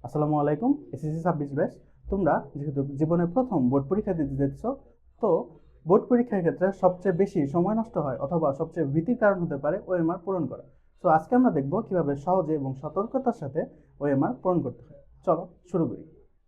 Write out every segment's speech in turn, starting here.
আসসালামু আলাইকুম। SSC 26 batch. তোমরা যেহেতু জীবনের প্রথম বোর্ড পরীক্ষা দিতে যাচ্ছ, তো বোর্ড পরীক্ষার ক্ষেত্রে সবচেয়ে বেশি সময় নষ্ট হয় অথবা সবচেয়ে ভীতির কারণ হতে পারে ওএমআর পূরণ করা। তো আজকে আমরা দেখব কিভাবে সহজে এবং সতর্কতার সাথে ওএমআর পূরণ করতে হয়। চলো শুরু করি।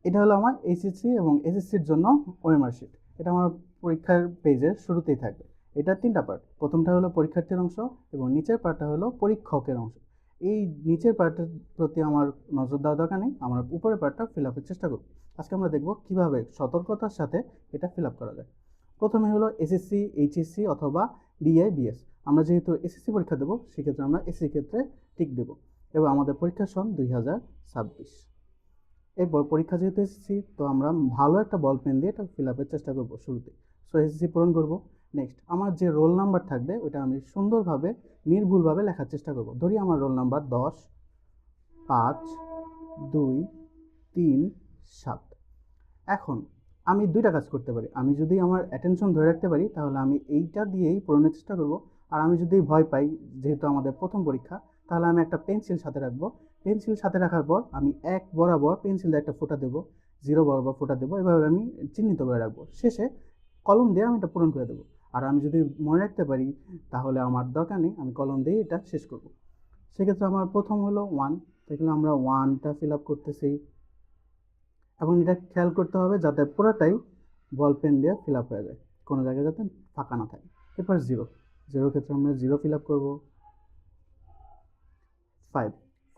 এটা হলো আমার এইচএসসি এবং এসএসসির জন্য ওএমআর শিট। এটা আমার পরীক্ষার পেজের শুরুতেই থাকবে। এটা তিনটা পার্ট। প্রথমটা হলো পরীক্ষার্থীর অংশ এবং নিচের পার্টটা হলো পরীক্ষকের অংশ। এই নিচের পার্টের প্রতি আমার নজর দেওয়া দরকার নেই, আমরা উপরের পার্টটা ফিল আপের চেষ্টা করব। আজকে আমরা দেখব কিভাবে সতর্কতার সাথে এটা ফিল আপ করা যায়। প্রথমে হলো এসএসসি, এইচএসসি অথবা ডিআইবিএস। আমরা যেহেতু এসএসসি পরীক্ষা দেবো, সেক্ষেত্রে আমরা এসএসসি ক্ষেত্রে টিক দেব এবং আমাদের পরীক্ষার সন 2026। এরপর পরীক্ষা যেহেতু এসএসসি, তো আমরা ভালো একটা বল পেন দিয়ে এটা ফিল আপের চেষ্টা করবো শুরুতে। সো এসএসসি পূরণ করব। নেক্সট আমার যে রোল নাম্বার থাকবে ওটা আমি সুন্দরভাবে নির্ভুলভাবে লেখার চেষ্টা করব। ধরি আমার রোল নাম্বার 10 5 2 3 7। এখন আমি দুইটা কাজ করতে পারি। আমি যদি আমার অ্যাটেনশন ধরে রাখতে পারি তাহলে আমি এইটা দিয়েই পড়ানোর চেষ্টা করব। আর আমি যদি ভয় পাই, যেহেতু আমাদের প্রথম পরীক্ষা, তাহলে আমি একটা পেন্সিল সাথে রাখবো। পেন্সিল সাথে রাখার পর আমি এক বরাবর পেন্সিল দিয়ে একটা ফোঁটা দেবো, জিরো বরাবর ফোঁটা দেবো, এভাবে আমি চিহ্নিত করে রাখবো। শেষে কলম দিয়ে আমি এটা পূরণ করে দেবো। আর আমি যদি মনে রাখতে পারি তাহলে আমার দরকার নেই, আমি কলম দিয়ে এটা শেষ করব। সেক্ষেত্রে আমার প্রথম হলো 1, সেখানে আমরা 1টা ফিল আপ করতেছি এবং এটা খেয়াল করতে হবে যাতে পুরোটাই বল পেন দিয়ে ফিল আপ হয়ে যায়, কোনো জায়গায় যাতে ফাঁকা না থাকে। এরপর 0 ক্ষেত্রে আমরা 0 ফিল আপ করবো।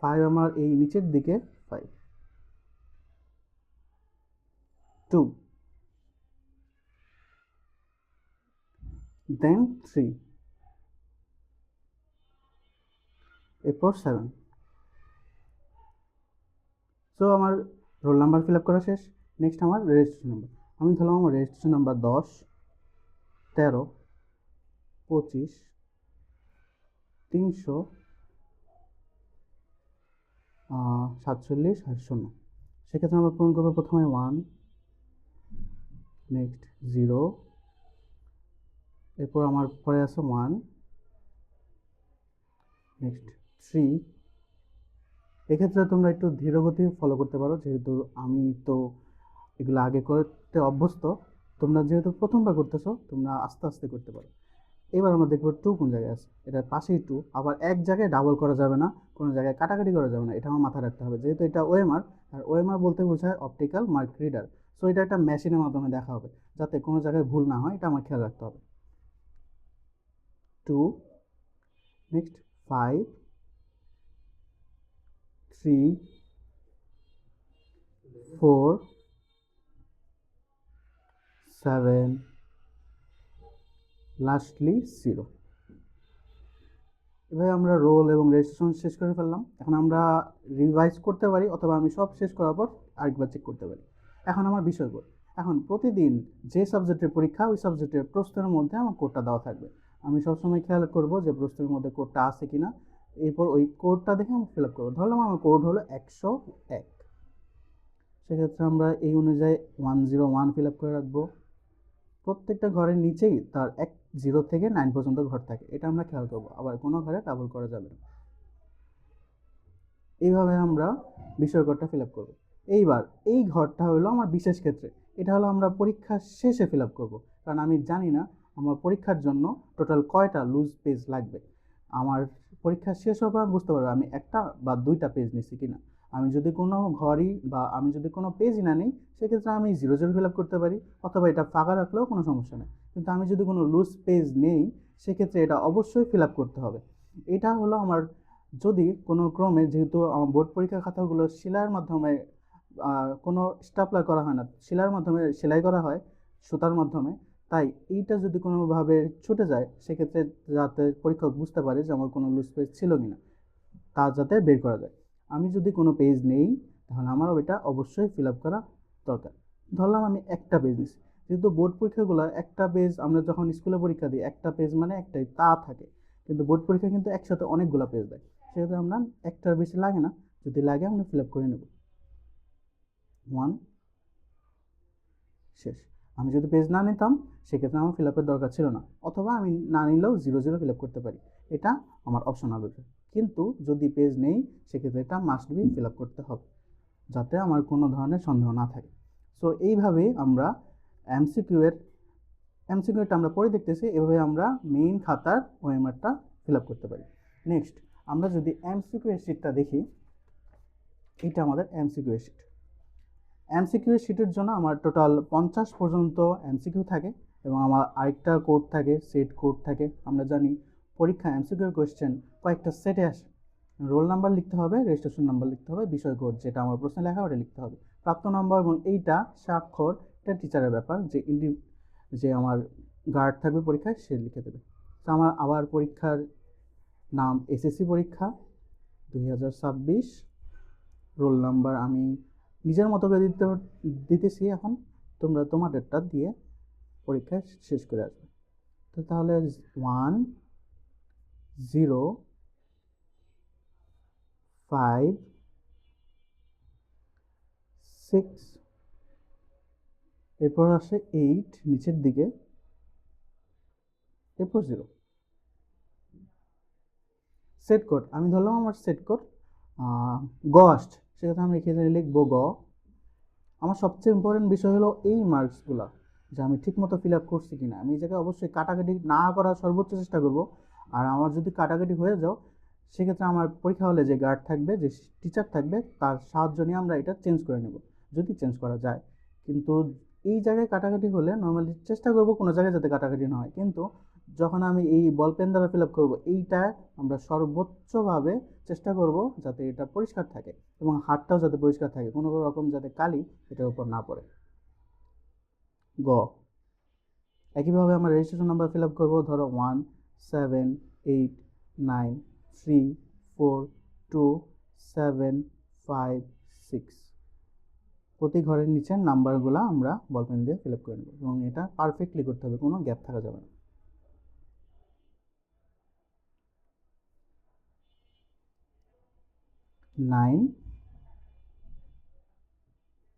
5 আমার এই নিচের দিকে 5। 2, দেন 3, এরপর 7। সো আমার রোল নাম্বার ফিল আপ করা শেষ। নেক্সট আমার রেজিস্ট্রেশন নাম্বার। আমি ধরলাম আমার রেজিস্ট্রেশন নাম্বার 10 13 25 300 47 0। সেক্ষেত্রে আমরা পূরণ করবো প্রথমে 1, নেক্সট 0, এরপর আমার পরে আছে 1, নেক্সট 3। এক্ষেত্রে তোমরা একটু ধীরগতি ফলো করতে পারো, যেহেতু আমি তো এগুলো আগে করতে অভ্যস্ত। তোমরা যেহেতু প্রথমবার করতেছো, তোমরা আস্তে আস্তে করতে পারো। এবার আমরা দেখবো 2 কোন জায়গায় আছে। এটার পাশেই 2, আবার এক জায়গায় ডাবল করা যাবে না, কোনো জায়গায় কাটাকাটি করা যাবে না, এটা আমার মাথায় রাখতে হবে। যেহেতু এটা ওএমআর, আর ওএমআর বলতে বোঝায় অপটিক্যাল মার্ক রিডার। সো এটা একটা মেশিনের মাধ্যমে দেখা হবে, যাতে কোনো জায়গায় ভুল না হয়, এটা আমার খেয়াল রাখতে হবে। 2, নেক্সট 5 3 4 7, লাস্টলি 0। এভাবে আমরা রোল এবং রেজিস্ট্রেশন শেষ করে ফেললাম। এখন আমরা রিভাইজ করতে পারি, অথবা আমি সব শেষ করার পর আরেকবার চেক করতে পারি। এখন আমার বিষয় কোড। এখন প্রতিদিন যে সাবজেক্টের পরীক্ষা, ওই সাবজেক্টের প্রশ্নের মধ্যে আমার কোডটা দেওয়া থাকবে। আমি সবসময় খেয়াল করব যে প্রশ্নের মধ্যে কোডটা আছে কিনা। এরপর ওই কোডটা দেখে আমি ফিল আপ করবো। ধরলাম আমার কোড হলো 101। সেক্ষেত্রে আমরা এই অনুযায়ী 101 ফিল আপ করে রাখবো। প্রত্যেকটা ঘরের নিচেই তার 0 থেকে 9 পর্যন্ত ঘর থাকে, এটা আমরা খেয়াল করবো। আবার কোনো ঘরে ডাবল করা যাবে না। এইভাবে আমরা বিষয় কোডটা ফিল আপ করবো। এইবার এই ঘরটা হলো আমার বিশেষ ক্ষেত্রে। এটা হলো আমরা পরীক্ষার শেষে ফিল আপ করবো, কারণ আমি জানি না আমার পরীক্ষার জন্য টোটাল কয়টা লুজ পেজ লাগবে। আমার পরীক্ষা শেষ হওয়ার পর আমি বুঝতে পারবো আমি একটা বা দুইটা পেজ নিচ্ছি কিনা। আমি যদি কোনো ঘরই বা আমি যদি কোনো পেজই না নিই, সেক্ষেত্রে আমি 0 ফিল আপ করতে পারি, অথবা এটা ফাঁকা রাখলেও কোনো সমস্যা নেই। কিন্তু আমি যদি কোনো লুজ পেজ নেই, সেক্ষেত্রে এটা অবশ্যই ফিল আপ করতে হবে। এটা হলো আমার, যদি কোনো ক্রমে, যেহেতু আমার বোর্ড পরীক্ষার খাতাগুলো সেলাইয়ের মাধ্যমে, কোনো স্টাপলার করা হয় না, সেলাইয়ের মাধ্যমে সেলাই করা হয়, সুতার মাধ্যমে। তাই এইটা যদি কোনোভাবে ছুটে যায়, সেক্ষেত্রে যাতে পরীক্ষক বুঝতে পারে যে আমার কোনো লুজ পেজ ছিল কিনা, তা যাতে বের করা যায়। আমি যদি কোনো পেজ নেই, তাহলে আমার ওইটা অবশ্যই ফিল আপ করা দরকার। ধরলাম আমি একটা পেজ নিচ্ছি। যেহেতু বোর্ড পরীক্ষাগুলো একটা পেজ, আমরা যখন স্কুলে পরীক্ষা দিই একটা পেজ মানে একটাই তা থাকে, কিন্তু বোর্ড পরীক্ষা কিন্তু একসাথে অনেকগুলো পেজ দেয়। সেহেতু আমরা একটার বেশি লাগে না, যদি লাগে আমরা ফিল আপ করে নেব। 1, শেষ। আমি যদি পেজ না নিতাম, সেক্ষেত্রে আমার ফিল আপের দরকার ছিল না, অথবা আমি না নিলেও 0 ফিল আপ করতে পারি, এটা আমার অপশনাল বিষয়। কিন্তু যদি পেজ নেই, সেক্ষেত্রে এটা মাস্ট বি ফিল আপ করতে হবে, যাতে আমার কোনো ধরনের সন্দেহ না থাকে। সো এইভাবেই আমরা এমসিকিউটা আমরা পরে দেখতেছি, এভাবে আমরা মেইন খাতার ওএমআরটা ফিল আপ করতে পারি। নেক্সট আমরা যদি এমসিকিউ শিটটা দেখি, এটা আমাদের এমসিকিউ শিট। এমসিকিউ শিটের জন্য আমার টোটাল 50 পর্যন্ত এমসিকিউ থাকে এবং আমার আরেকটা কোড থাকে, সেট কোড থাকে। আমরা জানি পরীক্ষা এমসিকিউ কোয়েশ্চেন কয়েকটা সেটে আসে। রোল নাম্বার লিখতে হবে, রেজিস্ট্রেশন নাম্বার লিখতে হবে, বিষয় কোড যেটা আমার প্রশ্নে লেখা ওটা লিখতে হবে, প্রাপ্ত নম্বর এবং এইটা স্বাক্ষর, এটা টিচারের ব্যাপার, যে আমার গার্ড থাকবে পরীক্ষায় সে লিখে দেবে। তো আমার আবার পরীক্ষার নাম এসএসসি পরীক্ষা 2026, রোল নাম্বার আমি নিজের মতো করে দিতেছি। এখন তোমরা তোমাদেরটা দিয়ে পরীক্ষা শেষ করে আসবে। তো তাহলে 105 6, এরপর আসে 8 নিচের দিকে, এরপর 0। সেট কোড আমি ধরলাম আমার সেট কোড গ আসছে, সেক্ষেত্রে আমি এখানে লিখবো গ। আমার সবচেয়ে ইম্পর্টেন্ট বিষয় হলো এই মার্কসগুলো যে আমি ঠিকমতো ফিল আপ করছি কিনা। আমি এই জায়গায় অবশ্যই কাটাকাটি না করার সর্বোচ্চ চেষ্টা করব। আর আমার যদি কাটাকাটি হয়ে যাও, সেক্ষেত্রে আমার পরীক্ষা হলে যে গার্ড থাকবে, যে টিচার থাকবে, তার সাহায্য নিয়ে আমরা এটা চেঞ্জ করে নেব, যদি চেঞ্জ করা যায়। কিন্তু এই জায়গায় কাটাকাটি হলে নর্মালি চেষ্টা করব কোনো জায়গায় যাতে কাটাকাটি না হয়। কিন্তু যখন আমি এই বল পেন দ্বারা ফিল আপ করবো, এইটা আমরা সর্বোচ্চভাবে চেষ্টা করব যাতে এটা পরিষ্কার থাকে এবং হাতটাও যাতে পরিষ্কার থাকে, কোনো রকম যাতে কালি এটার উপর না পড়ে। গ একইভাবে আমরা রেজিস্ট্রেশন নাম্বার ফিল আপ করবো। ধরো 1 7 8 9 3 4 2 7 5 6, প্রতি ঘরের নিচে নাম্বারগুলো আমরা বলপেন দিয়ে ফিল আপ করে নেব এবং এটা পারফেক্টলি করতে হবে, কোনো গ্যাপ থাকা যাবে না। 9,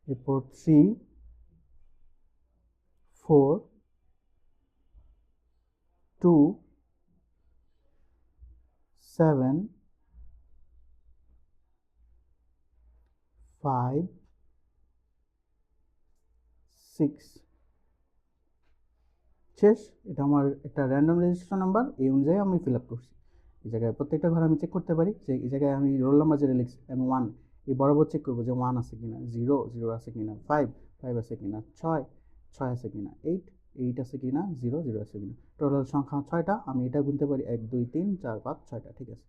এরপর 3 4 2 7 5 6 শেষ। এটা আমার একটা র্যান্ডম রেজিস্ট্রেশন নাম্বার, এই অনুযায়ী আমি ফিল আপ করছি। এই জায়গায় প্রত্যেকটা ঘর আমি চেক করতে পারি যে এই জায়গায় আমি রোল নাম্বার যেটা লিখছি আমি 1, এই বরাবর চেক করবো যে 1 আছে কিনা, 0 আছে কিনা, 5 আছে কিনা, 6 আছে কিনা, 8 আছে কিনা, 0 আছে কিনা। টোটাল সংখ্যা 6টা, আমি এটা গুনতে পারি 1 2 3 4 5 6টা, ঠিক আছে।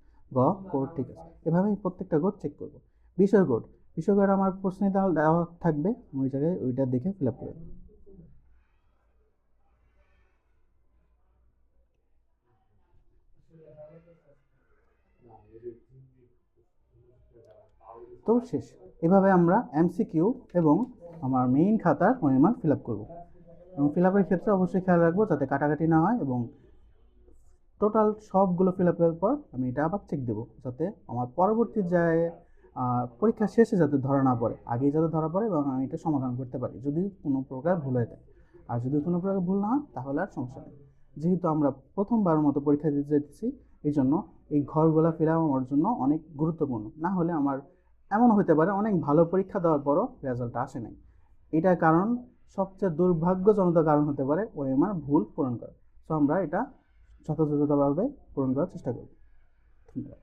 কোড ঠিক আছে। এভাবে আমি প্রত্যেকটা কোড চেক করবো। বিষয় কোড আমার প্রশ্নে দেওয়া থাকবে, ওই জায়গায় ওইটা দেখে ফিল আপ করে। তো শেষ। এভাবে আমরা এমসিকিউ এবং আমার মেইন খাতার ওএমআর ফিল আপ করবো এবং ফিল আপের ক্ষেত্রে অবশ্যই খেয়াল রাখবো যাতে কাটাকাটি না হয় এবং টোটাল সবগুলো ফিল আপের পর আমি এটা আবার চেক দেবো যাতে আমার পরবর্তী যায় পরীক্ষা শেষে যাতে ধরা না পড়ে, আগেই যাতে ধরা পড়ে এবং আমি এটা সমাধান করতে পারি যদি কোনো প্রকার ভুল হয়ে যায়। আর যদি কোনো প্রকার ভুল না হয় তাহলে আর সমস্যা নেই। যেহেতু আমরা প্রথমবারের মতো পরীক্ষা দিতে যেতেছি, এই জন্য এই ঘরগুলো ফিল আপ আমার জন্য অনেক গুরুত্বপূর্ণ। না হলে আমার এমন হতে পারে অনেক ভালো পরীক্ষা দেওয়ার পরও রেজাল্টটা আসে নাই। এটার কারণ, সবচেয়ে দুর্ভাগ্যজনক কারণ হতে পারে ওএমআর ভুল পূরণ করা। তো আমরা এটা যথাযথভাবে পূরণ করার চেষ্টা করব। ধন্যবাদ।